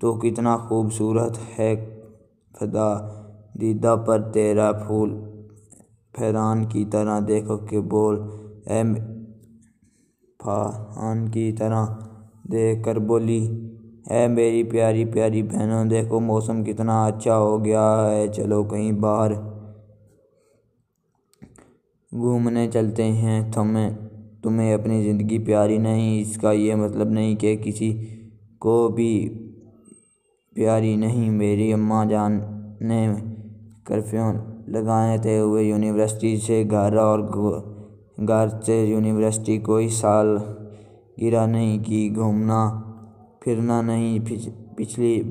تو کتنا خوبصورت ہے خدا، دیدہ پر تیرا پھول پھیران کی طرح دیکھو کہ بول، اے پھان کی طرح دیکھ کر بولی، اے میری پیاری پیاری بہنوں، دیکھو موسم کتنا اچھا ہو گیا ہے، چلو کہیں باہر گھومنے چلتے ہیں۔ تمہیں اپنی زندگی پیاری نہیں؟ اس کا یہ مطلب نہیں کہ کسی کو بھی پیاری نہیں۔ میری اماں جان نے کرفیو لگاتے ہوئے یونیورسٹی سے گھر اور گھر سے یونیورسٹی کوئی سال گرہ نہیں کی، گھومنا پھرنا نہیں۔ پچھلی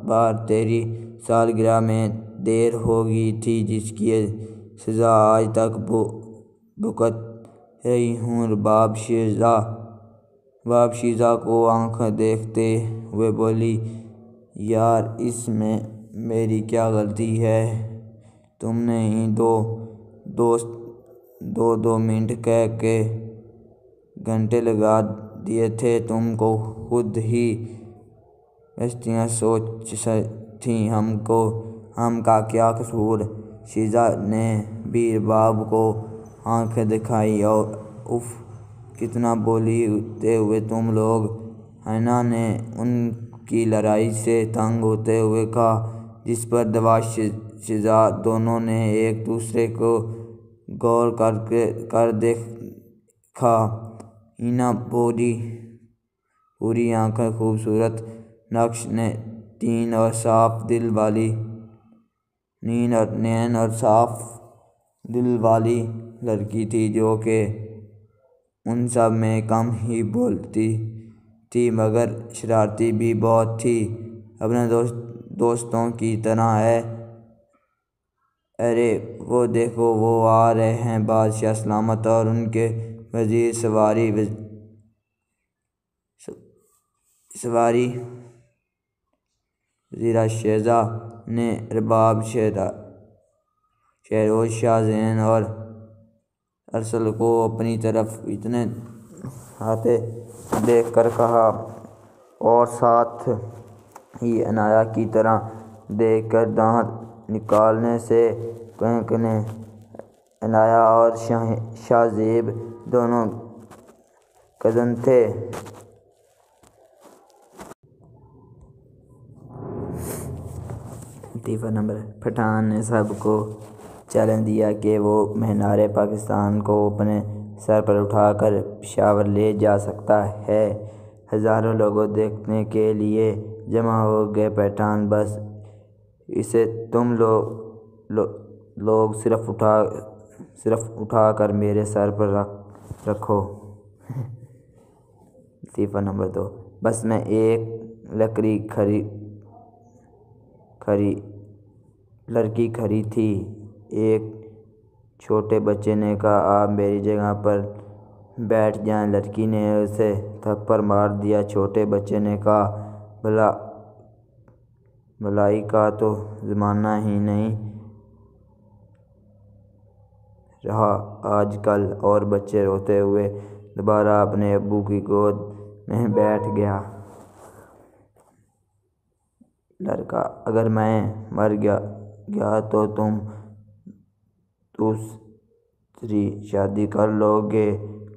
بار تیری سالگرہ میں دیر ہو گئی تھی، جس کی سزا آج تک بھگت رہی ہوں۔ رباب شیزہ کو آنکھ دیکھتے ہوئے بولی، یار اس میں میری کیا غلطی ہے؟ تم نے ہی دو منٹ کہہ کے گھنٹے لگا دیے تھے، تم کو خود ہی بستیاں سوچ تھیں، ہم کا کیا قصور؟ شیزہ نے بھی رباب کو آنکھ دکھائی اور اف کتنا بولتے ہوئے تم لوگ؟ حنا نے ان کی لڑائی سے تنگ ہوتے ہوئے کہا، جس پر دواش شیزہ دونوں نے ایک دوسرے کو غور کر دیکھا۔ حنا پوری آنکھیں خوبصورت نقش نین اور صاف دل والی لڑکی تھی، جو کہ ان سب میں کم ہی بولتی تھی مگر شرارتی بھی بہت تھی، اپنے دوستوں کی طرح۔ ارے وہ دیکھو، وہ آ رہے ہیں بادشاہ سلامت اور ان کے وزیر سواری۔ وزیرہ شیزہ نے رباب، شہروز، شاہ زین اور ارسل کو اپنی طرف اتنے آتے دیکھ کر کہا، اور ساتھ ہی عنایہ کی طرف دیکھ کر دانت نکالنے سے کینکنے۔ عنایہ اور شاہ زیب دونوں کزن تھے۔ لطیفہ نمبر: پٹھان نے سب کو چیلنج دیا کہ وہ مینار پاکستان کو اپنے سر پر اٹھا کر پشاور لے جا سکتا ہے۔ ہزاروں لوگ دیکھنے کے لیے جمع ہو گئے۔ پٹھان، بس اسے تم لوگ صرف اٹھا کر میرے سر پر رکھو۔ لطیفہ نمبر 2: بس میں ایک لڑکی کھڑی تھی۔ ایک چھوٹے بچے نے کہا، آپ میری جگہ پر بیٹھ جائیں۔ لڑکی نے اسے تھپڑ مار دیا۔ چھوٹے بچے نے کہا، بھلائی کا تو زمانہ ہی نہیں رہا آج کل، اور بچے روتے ہوئے دوبارہ اپنے ابو کی گود میں بیٹھ گیا۔ لڑکا، اگر میں مر گیا تو تم دوسری شادی کر لو گے؟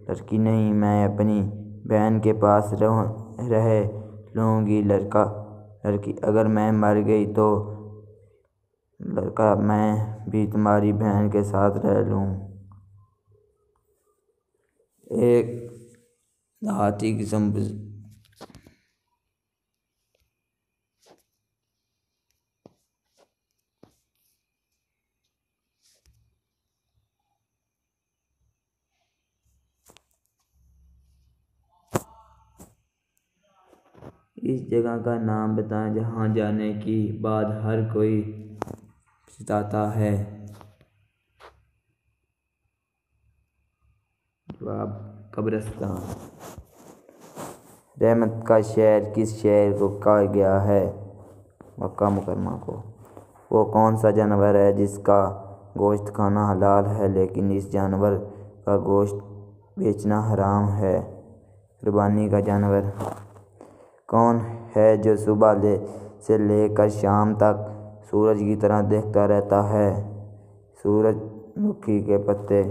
لڑکی، نہیں، میں اپنی بہن کے پاس رہ لوں گی۔ لڑکی، اگر میں مر گئی تو؟ لڑکا، میں بھی تمہاری بہن کے ساتھ رہ لوں۔ ایک دیہاتی قسم اس جگہ کا نام بتائیں جہاں جانے کے بعد ہر کوئی پچھتاتا ہے۔ جواب: قبرستان۔ رحمت کا شہر کس شہر کو کہا گیا ہے؟ مکہ مکرمہ کو۔ وہ کون سا جانور ہے جس کا گوشت کھانا حلال ہے لیکن اس جانور کا گوشت بیچنا حرام ہے؟ قربانی کا جانور۔ کون ہے جو صبح سے لے کر شام تک سورج کی طرح دیکھتا رہتا ہے؟ سورج مکھی کے پتے۔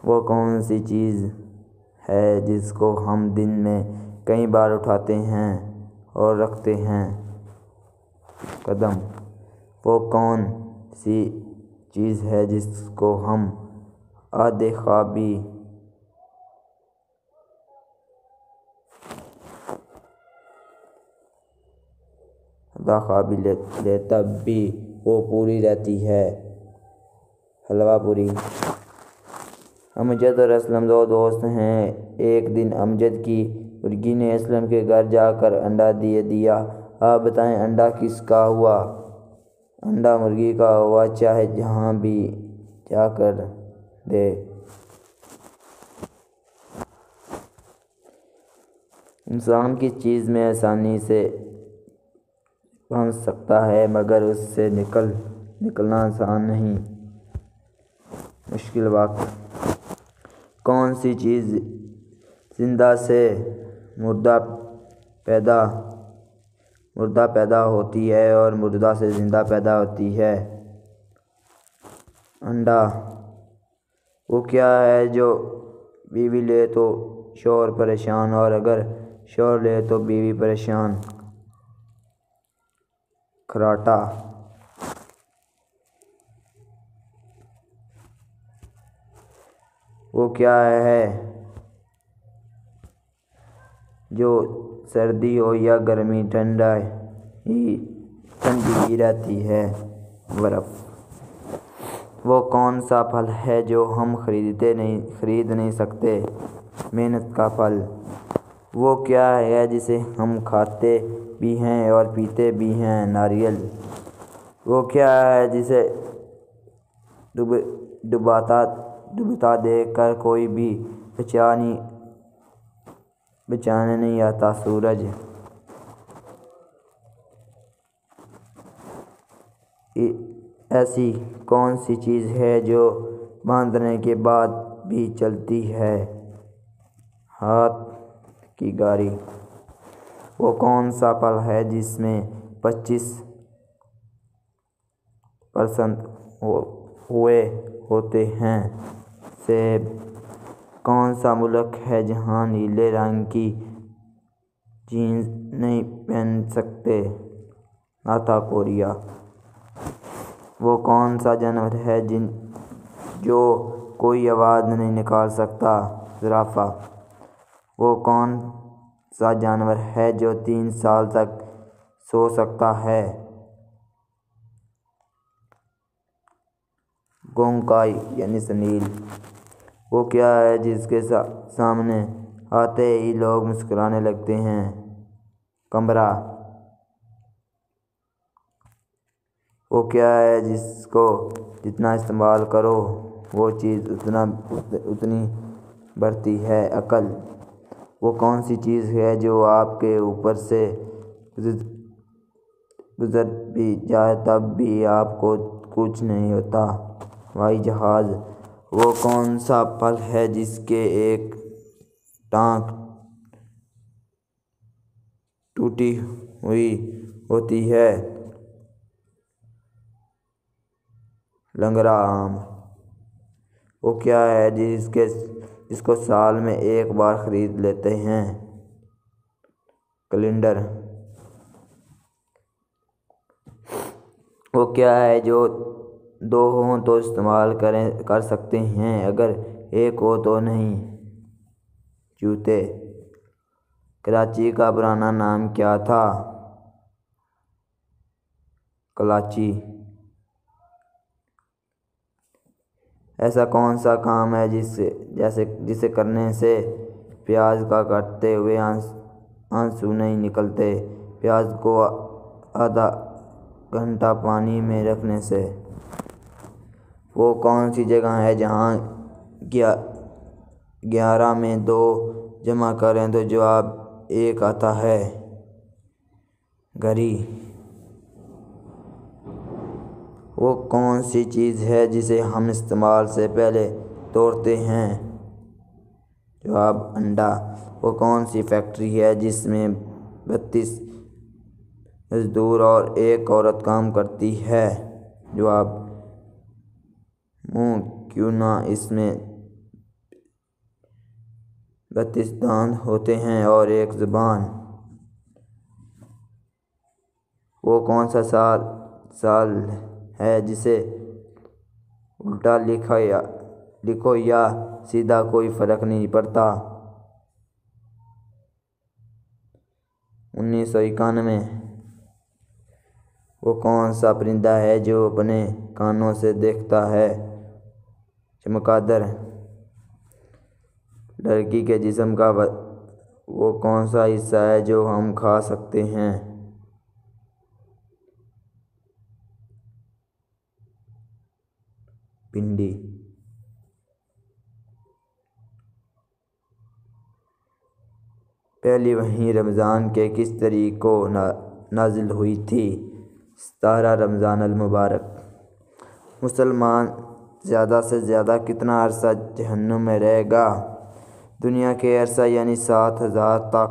وہ کون سی چیز ہے جس کو ہم دن میں کئی بار اٹھاتے ہیں اور رکھتے ہیں؟ قدم۔ وہ کون سی چیز ہے جس کو ہم آدھے خوابی لے تب بھی وہ پوری رہتی ہے؟ حلوہ پوری۔ امجد اور اسلم دو دوست ہیں۔ ایک دن امجد کی مرغی نے اسلم کے گھر جا کر انڈا دیا۔ آپ بتائیں انڈا کس کا ہوا؟ انڈا مرغی کا ہوا، چاہے جہاں بھی جا کر دے۔ انسان کس چیز میں آسانی سے پھنس سکتا ہے مگر اس سے نکلنا آسان نہیں؟ مشکل وقت۔ کون سی چیز زندہ سے مردہ پیدا ہوتی ہے اور مردہ سے زندہ پیدا ہوتی ہے؟ انڈا۔ وہ کیا ہے جو بیوی لے تو شوہر پریشان اور اگر شوہر لے تو بیوی پریشان؟ کھراٹا۔ وہ کیا ہے جو سردی ہو یا گرمی ٹھنڈی ہی رہتی ہے؟ برف۔ وہ کون سا پھل ہے جو ہم خرید نہیں سکتے؟ محنت کا پھل۔ وہ کیا ہے جسے ہم کھاتے بھی ہیں اور پیتے بھی ہیں؟ ناریل۔ وہ کیا ہے جسے ڈوبتا دیکھ کر کوئی بھی بچانے نہیں آتا؟ سورج۔ ایسی کون سی چیز ہے جو باندھنے کے بعد بھی چلتی ہے؟ ہاتھ کی گاڑی۔ وہ کون سا پھل ہے جس میں 25% ہوتے ہیں؟ سیب۔ کون سا ملک ہے جہاں نیلے رنگ کی جینس نہیں پہن سکتے؟ North Korea. وہ کون سا جانور ہے جو کوئی آواز نہیں نکال سکتا؟ زرافہ۔ وہ کون سا جانور ہے جو 3 سال تک سو سکتا ہے؟ گونگکائی یعنی سنیل۔ وہ کیا ہے جس کے سامنے آتے ہی لوگ مسکرانے لگتے ہیں؟ کمرہ۔ وہ کیا ہے جس کو جتنا استعمال کرو وہ چیز اتنی بڑھتی ہے؟ عقل۔ وہ کون سی چیز ہے جو آپ کے اوپر سے گزر بھی جائے تب بھی آپ کو کچھ نہیں ہوتا؟ ہوائی جہاز۔ وہ کون سا پھل ہے جس کے ایک ٹانگ ٹوٹی ہوئی ہوتی ہے؟ لنگڑا آم۔ وہ کیا ہے جس کو سال میں ایک بار خرید لیتے ہیں؟ کیلنڈر۔ وہ کیا ہے جو 2 ہوں تو استعمال کر سکتے ہیں اگر ایک ہو تو نہیں؟ جوتے۔ کراچی کا پرانا نام کیا تھا؟ کلاچی۔ ایسا کون سا کام ہے جسے کرنے سے پیاز کا کٹتے ہوئے آنسو نہیں نکلتے؟ پیاز کو آدھا گھنٹہ پانی میں رکھنے سے۔ وہ کون سی جگہ ہے جہاں 11 میں 2 جمع کریں تو جواب 1 آتا ہے؟ گھڑی۔ وہ کون سی چیز ہے جسے ہم استعمال سے پہلے توڑتے ہیں؟ جواب: انڈا۔ وہ کون سی فیکٹری ہے جس میں 32 مزدور اور ایک عورت کام کرتی ہے؟ جواب: منہ۔ کیوں نہ، اس میں 32 دانت ہوتے ہیں اور ایک زبان۔ وہ کون سا سال ہے جسے الٹا لکھو یا سیدھا کوئی فرق نہیں پڑتا؟ 1991۔ وہ کون سا پرندہ ہے جو اپنے کانوں سے دیکھتا ہے؟ چمگادڑ۔ لڑکی کے جسم کا وہ کون سا حصہ ہے جو ہم کھا سکتے ہیں؟ پنڈی۔ پہلی وحی رمضان کے کس تاریخ کو نازل ہوئی تھی؟ 17 رمضان المبارک۔ مسلمان زیادہ سے زیادہ کتنا عرصہ جہنم میں رہے گا؟ دنیا کے عرصہ یعنی 7000 تک۔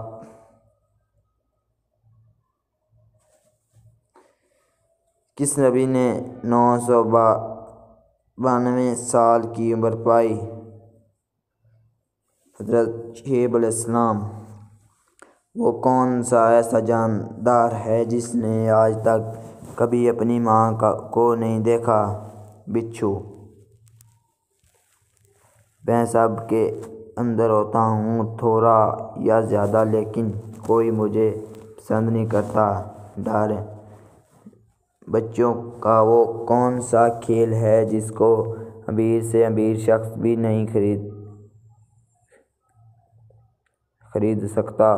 کس نبی نے 992 سال کی عمر پائی؟ حضرت شعیب علیہ السلام۔ وہ کون سا ایسا جاندار ہے جس نے آج تک کبھی اپنی ماں کو نہیں دیکھا؟ بچھو۔ میں سب کے اندر ہوتا ہوں، تھوڑا یا زیادہ، لیکن کوئی مجھے پسند نہیں کرتا۔ ڈر۔ بچوں کا وہ کون سا کھیل ہے جس کو امیر سے امیر شخص بھی نہیں خرید سکتا؟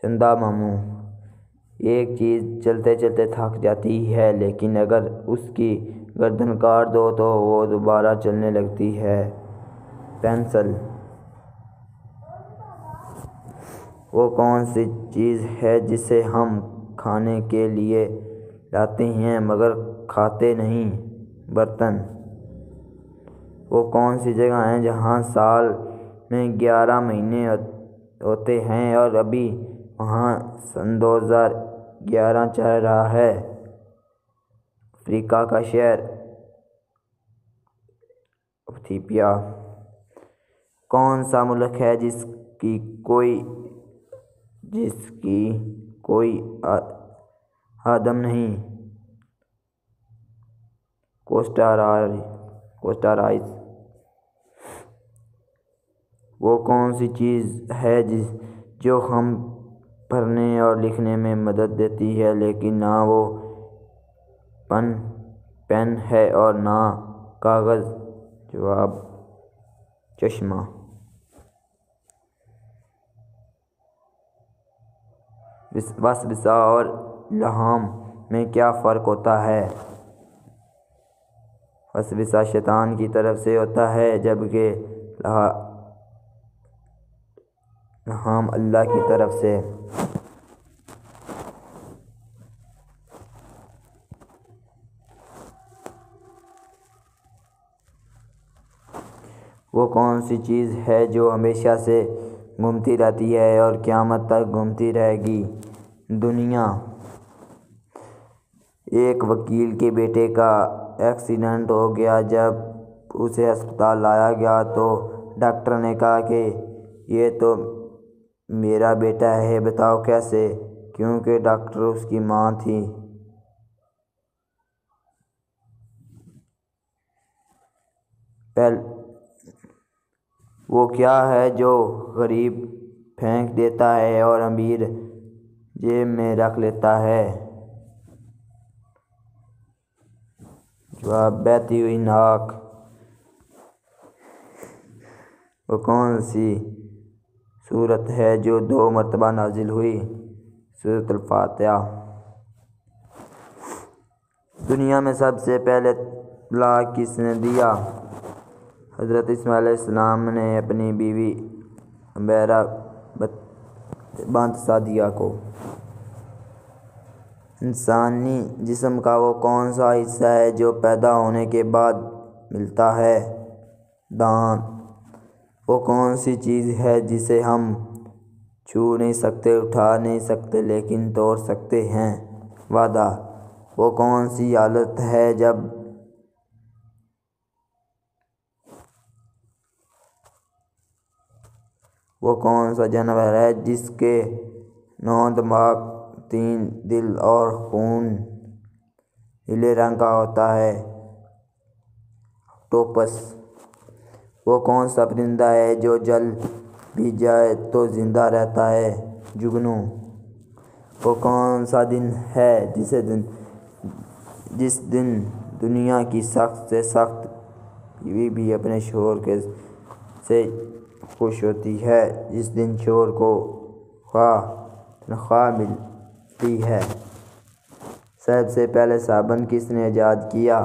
چندا ماموں۔ ایک چیز چلتے چلتے تھک جاتی ہے، لیکن اگر اس کی گردن کاٹ دو تو وہ دوبارہ چلنے لگتی ہے۔ پینسل۔ وہ کون سی چیز ہے جسے ہم کھانے کے لیے لاتے ہیں مگر کھاتے نہیں؟ برتن۔ وہ کون سی جگہ ہے جہاں سال میں 11 مہینے ہوتے ہیں اور ابھی وہاں سن 2011 چل رہا ہے؟ افریقہ کا شہر ایتھوپیا۔ کون سا ملک ہے جس کی کوئی آدم نہیں؟ کوسٹا رائس۔ وہ کون سی چیز ہے جو ہم پڑھنے اور لکھنے میں مدد دیتی ہے لیکن نہ وہ پین ہے اور نہ کاغذ؟ جواب: چشمہ۔ وسوسہ اور الہام میں کیا فرق ہوتا ہے؟ وسوسہ شیطان کی طرف سے ہوتا ہے جبکہ الہام اللہ کی طرف سے۔ وہ کون سی چیز ہے جو ہمیشہ سے گھومتی رہتی ہے اور قیامت تک گھومتی رہے گی؟ دنیا۔ ایک وکیل کے بیٹے کا ایکسیڈنٹ ہو گیا۔ جب اسے ہسپتال لایا گیا تو ڈاکٹر نے کہا کہ یہ تو میرا بیٹا ہے۔ بتاؤ کیسے؟ کیونکہ ڈاکٹر اس کی ماں تھی۔ وہ کیا ہے جو غریب پھینک دیتا ہے اور امیر جیب میں رکھ لیتا ہے؟ جواب: بہتی ہوئی ناک۔ وہ کون سی سورت ہے جو 2 مرتبہ نازل ہوئی؟ سورۃ الفاتحہ۔ دنیا میں سب سے پہلے طلاق کس نے دیا؟ حضرت اسماعیل علیہ السلام نے اپنی بیوی حجیرہ بنت سعدیہ کو۔ انسانی جسم کا وہ کون سا حصہ ہے جو پیدا ہونے کے بعد ملتا ہے؟ دانت۔ وہ کون سی چیز ہے جسے ہم چھو نہیں سکتے، اٹھا نہیں سکتے، لیکن توڑ سکتے ہیں؟ وعدہ۔ وہ کون سی حالت ہے جب وہ کون سا جانور ہے جس کے 9 دماغ، 3 دل اور خون نیلے رنگ کا ہوتا ہے؟ آکٹوپس۔ وہ کون سا پرندہ ہے جو جل بھی جائے تو زندہ رہتا ہے؟ جگنو۔ وہ کون سا دن ہے جس دن دنیا کی سخت سے سخت بیوی بھی اپنے شوہر سے خوش ہوتی ہے؟ جس دن شوہر کو تنخواہ ملتی ہے۔ سب سے پہلے صابن کس نے ایجاد کیا؟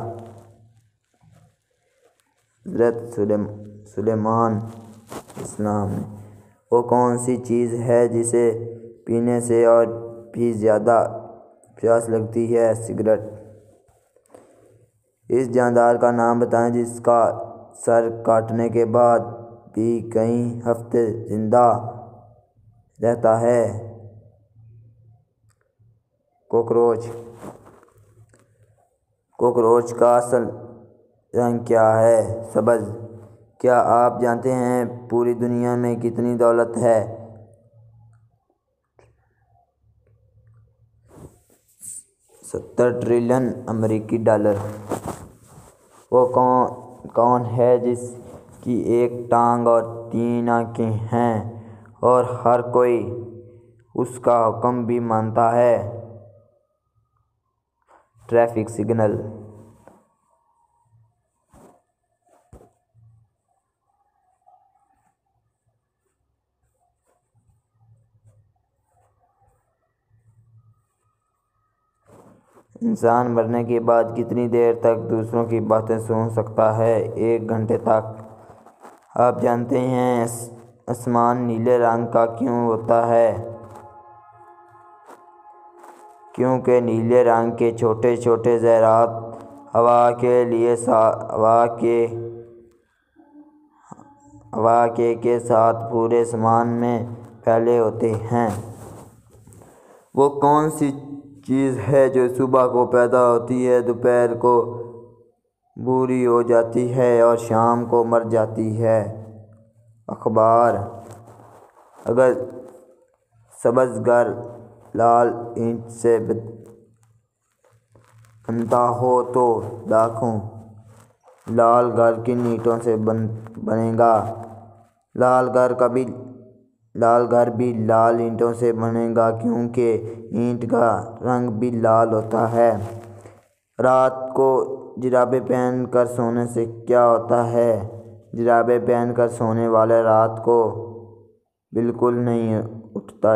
حضرت سلیمان السلام نے۔ وہ کون سی چیز ہے جسے پینے سے اور بھی زیادہ پیاس لگتی ہے؟ سگریٹ۔ اس جاندار کا نام بتائیں جس کا سر کاٹنے کے بعد بھی کئی ہفتے زندہ رہتا ہے؟ کوکروچ۔ کوکروچ کا اصل رنگ کیا ہے؟ سبز۔ کیا آپ جانتے ہیں پوری دنیا میں کتنی دولت ہے؟ 70 ٹریلین امریکی ڈالر۔ وہ کون ہے جس کی 1 ٹانگ اور 3 آنکھیں ہیں اور ہر کوئی اس کا حکم بھی مانتا ہے؟ Traffic signal. انسان مرنے کے بعد کتنی دیر تک دوسروں کی باتیں سن سکتا ہے؟ 1 گھنٹے تک۔ آپ جانتے ہیں آسمان نیلے رنگ کا کیوں ہوتا ہے؟ کیونکہ نیلے رنگ کے چھوٹے چھوٹے ذرات ہوا کے ساتھ پورے آسمان میں پھیلے ہوتے ہیں۔ وہ کون سی چیز ہے جو صبح کو پیدا ہوتی ہے، دوپہر کو بھوری ہو جاتی ہے اور شام کو مر جاتی ہے؟ اخبار۔ اگر سبز گھر لال اینٹ سے بنتا ہو تو لاکھوں لال گھر کن اینٹوں سے بنے گا؟ لال گھر بھی لال اینٹوں سے بنے گا کیونکہ اینٹ کا رنگ بھی لال ہوتا ہے۔ رات کو جرابیں پہن کر سونے سے کیا ہوتا ہے؟ جرابیں پہن کر سونے والا رات کو بالکل نہیں اٹھتا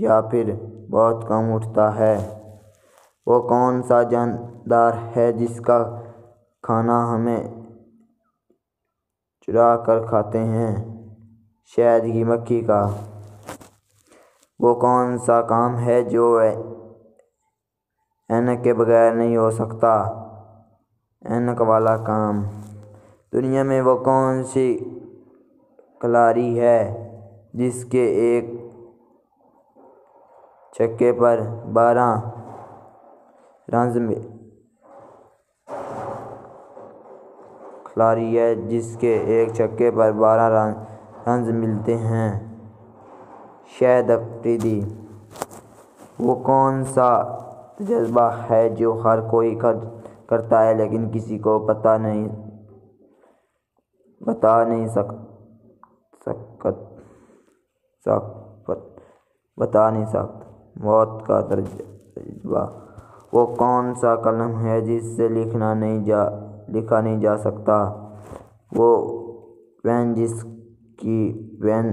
یا پھر بہت کم اٹھتا ہے۔ وہ کون سا جاندار ہے جس کا کھانا ہمیں چرا کر کھاتے ہیں؟ شہد کی مکھی کا۔ وہ کون سا کام ہے جو اینک کے بغیر نہیں ہو سکتا؟ اینک والا کام۔ دنیا میں وہ کون سی کھلاڑی ہے جس کے ایک چھکے پر 12 رنز ملتے ہیں؟ شاہد افریدی۔ وہ کون سا تجربہ ہے جو ہر کوئی کرتا ہے لیکن کسی کو بتا نہیں سکتا؟ موت کا تجربہ۔ وہ کون سا قلم ہے جس سے لکھا نہیں جا سکتا؟ وہ پین جس کی پین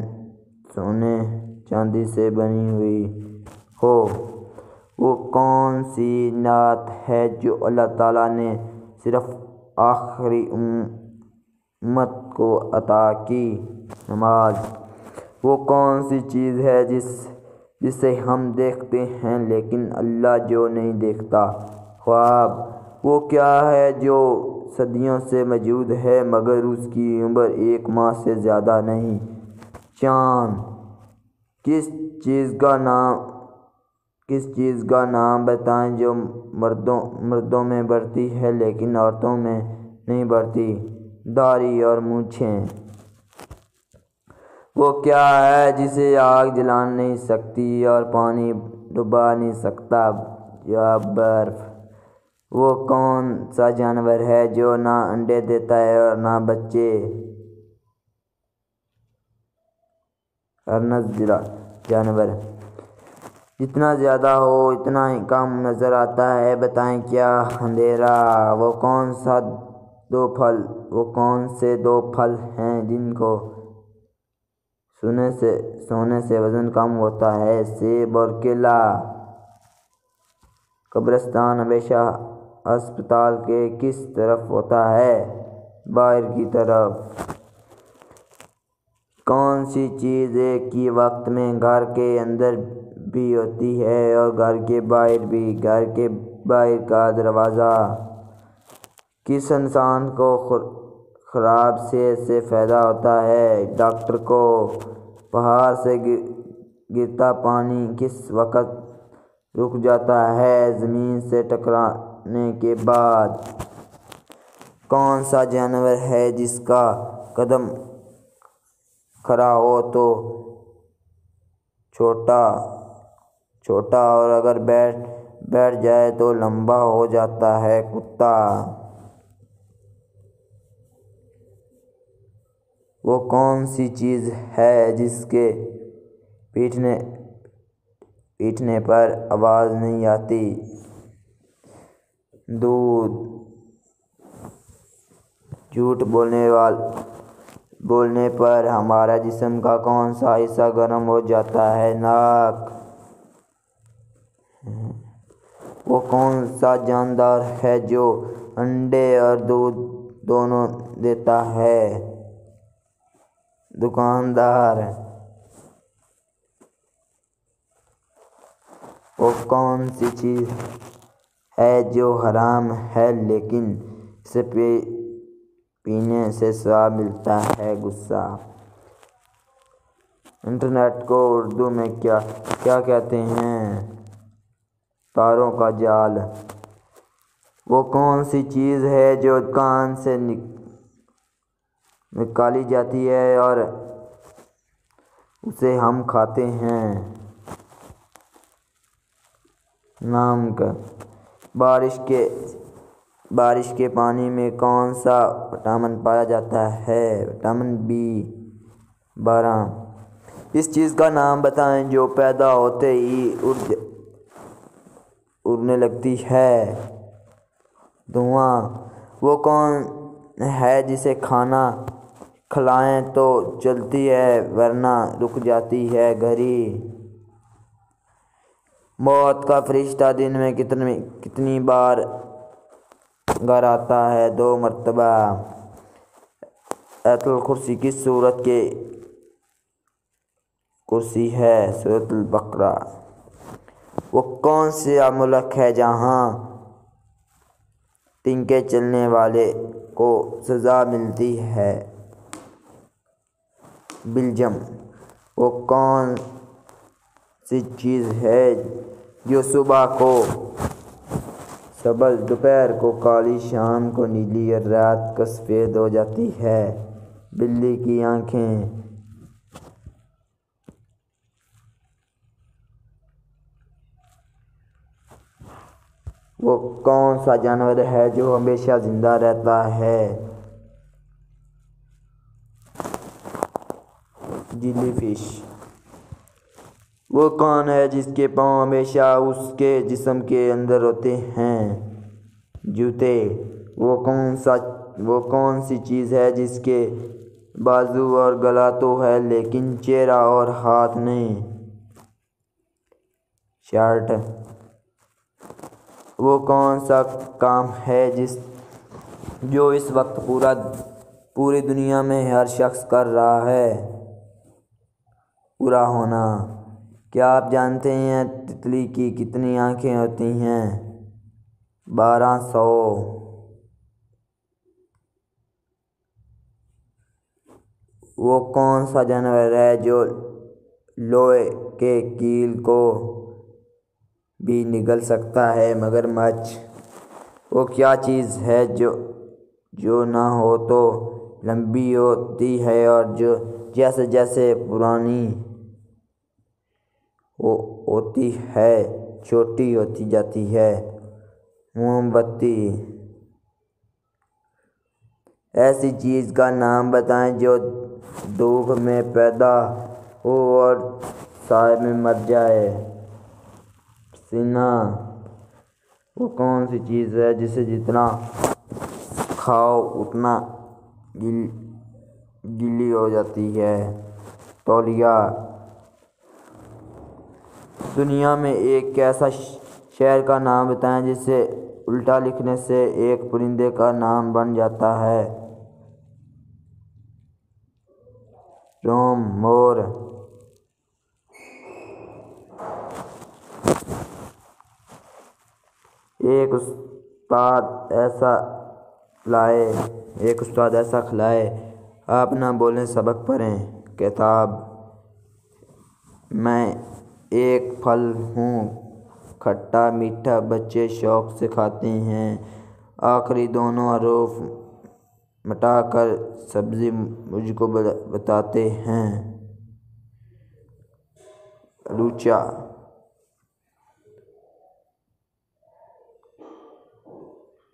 سونے چاندی سے بنی ہوئی ہو؟ وہ کون سی نعت ہے جو اللہ تعالیٰ نے صرف آخری امت کو عطا کی؟ نماز۔ وہ کون سی چیز ہے جسے ہم دیکھتے ہیں لیکن اللہ جو نہیں دیکھتا؟ خواب۔ وہ کیا ہے جو صدیوں سے موجود ہے مگر اس کی عمر 1 ماہ سے زیادہ نہیں۔ چاند کس چیز کا نام بتائیں جو مردوں میں بڑھتی ہے لیکن عورتوں میں نہیں بڑھتی؟ داڑھی اور مونچھیں۔ وہ کیا ہے جسے آگ جلا نہیں سکتی اور پانی ڈبا نہیں سکتا؟ جواب برف۔ وہ کون سا جانور ہے جو نہ انڈے دیتا ہے اور نہ بچے؟ ارنب جانور۔ جتنا زیادہ ہو اتنا ہی کم نظر آتا ہے، بتائیں کیا؟ اندھیرا۔ وہ کون سے دو پھل ہیں جن کو سونے سے وزن کم ہوتا ہے؟ سیب اور کیلا۔ قبرستان ہمیشہ ہسپتال کے کس طرف ہوتا ہے؟ باہر کی طرف۔ کون سی چیز ایک ہی وقت میں گھر کے اندر بھی ہوتی ہے اور گھر کے باہر بھی؟ گھر کے باہر کا دروازہ۔ کس انسان کو خراب صحت سے فائدہ ہوتا ہے؟ ڈاکٹر کو۔ پہاڑ سے گرتا پانی کس وقت رک جاتا ہے؟ زمین سے ٹکرانے کے بعد۔ کون سا جانور ہے جس کا قدم کھڑا ہو تو چھوٹا اور اگر بیٹھ جائے تو لمبا ہو جاتا ہے؟ کتا۔ وہ کون سی چیز ہے جس کے پیٹنے پر آواز نہیں آتی؟ دودھ۔ جھوٹ بولنے پر ہمارا جسم کا کون سا حصہ گرم ہو جاتا ہے؟ ناک۔ وہ کون سا جاندار ہے جو انڈے اور دودھ دونوں دیتا ہے؟ دکاندار۔ وہ کون سی چیز ہے جو حرام ہے لیکن اسے پینے سے ثواب ملتا ہے؟ غصہ۔ انٹرنیٹ کو اردو میں کیا کہتے ہیں؟ تاروں کا جال۔ وہ کون سی چیز ہے جو کان سے نکالی جاتی ہے اور اسے ہم کھاتے ہیں؟ نمک۔ بارش کے پانی میں کون سا وٹامن پایا جاتا ہے؟ Vitamin B 12۔ اس چیز کا نام بتائیں جو پیدا ہوتے ہی اڑنے لگتی ہے؟ دھواں۔ وہ کون ہے جسے کھانا کھلائیں تو چلتی ہے ورنہ رک جاتی ہے؟ گھڑی۔ موت کا فرشتہ دن میں کتنی بار گھر آتا ہے؟ 2 مرتبہ۔ آیت الکرسی کس سورت کی کرسی ہے؟ سورۃ البقرہ۔ وہ کون سا ملک ہے جہاں ٹینکے چلانے والے کو سزا ملتی ہے؟ بیلجیم۔ وہ کون سی چیز ہے جو صبح کو سبز، دوپہر کو کالی، شام کو نیلی اور رات کو سفید ہو جاتی ہے؟ بلی کی آنکھیں۔ وہ کون سا جانور ہے جو ہمیشہ زندہ رہتا ہے؟ Jelly fish. وہ کون ہے جس کے پاؤں ہمیشہ اس کے جسم کے اندر ہوتے ہیں؟ جوتے۔ وہ کون سی چیز ہے جس کے بازو اور گلا تو ہے لیکن چہرہ اور ہاتھ نہیں؟ شرٹ۔ وہ کون سا کام ہے جو اس وقت پوری دنیا میں ہر شخص کر رہا ہے؟ پورا ہونا۔ کیا آپ جانتے ہیں تتلی کی کتنی آنکھیں ہوتی ہیں؟ 1200۔ وہ کون سا جانور ہے جو لوہے کے کیل کو بھی نگل سکتا ہے؟ مگرمچھ۔ وہ کیا چیز ہے جو نہ ہو تو لمبی ہوتی ہے اور جو جیسے جیسے پرانی ہوتی ہے چھوٹی ہوتی جاتی ہے؟ موم بتی۔ ایسی چیز کا نام بتائیں جو دھوپ میں پیدا ہو اور سائے میں مر جائے۔ پسینہ۔ وہ کون سی چیز ہے جسے جتنا کھاؤ اتنا گیلی ہو جاتی ہے؟ تولیہ۔ دنیا میں ایک ایسا شہر کا نام بتائیں جسے الٹا لکھنے سے ایک پرندے کا نام بن جاتا ہے؟ روم۔ مور۔ ایک استاد ایسا کھلائے آپ نہ بولیں سبق پڑھیں۔ کتاب۔ میں ایک پھل ہوں کھٹا میٹھا بچے شوق سے کھاتے ہیں، آخری دونوں حروف مٹا کر سبزی مجھ کو بتاتے ہیں۔ لوچا۔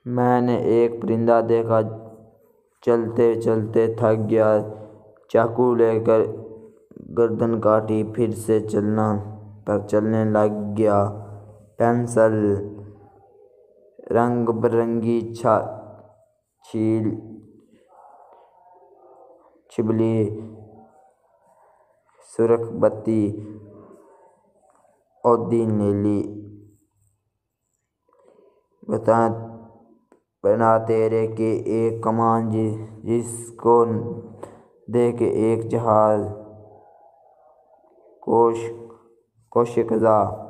میں نے ایک پرندہ دیکھا چلتے چلتے تھک گیا، چاقو لے کر گردن کاٹی، پھر سے چلنے لگ گیا۔ پینسل۔ رنگ برنگی چھبلی، سرخ بتی، اودھی نیلی۔ بنا تیرے کے ایک کمان جس کو دے کے ایک جہاز، کوش قزا۔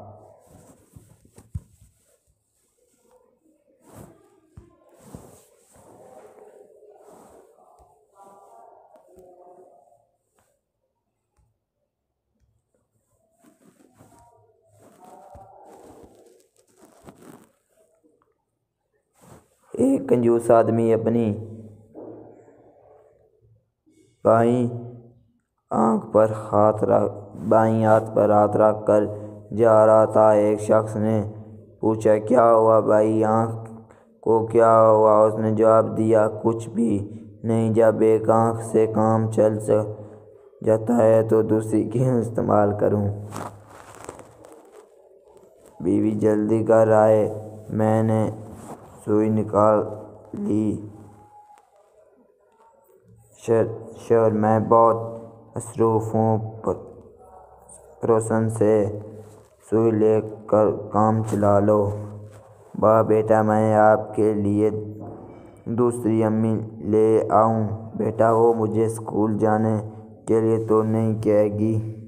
ایک کنجوس آدمی اپنی بائیں ہاتھ پر ہاتھ رکھ کر جا رہا تھا۔ ایک شخص نے پوچھا، کیا ہوا بائیں آنکھ کو کیا ہوا؟ اس نے جواب دیا، کچھ بھی نہیں، جب ایک آنکھ سے کام چل جاتا ہے تو دوسری کیوں استعمال کروں؟ بیوی جلدی کر آئے، میں نے سوئی نکال لی۔ شوہر، میں بہت مصروف ہوں، پڑوسن سے سوئی لے کر کام چلا لو۔ باپ، بیٹا میں آپ کے لیے دوسری امی لے آؤں؟ بیٹا، وہ مجھے اسکول جانے کے لیے تو نہیں کہے گی۔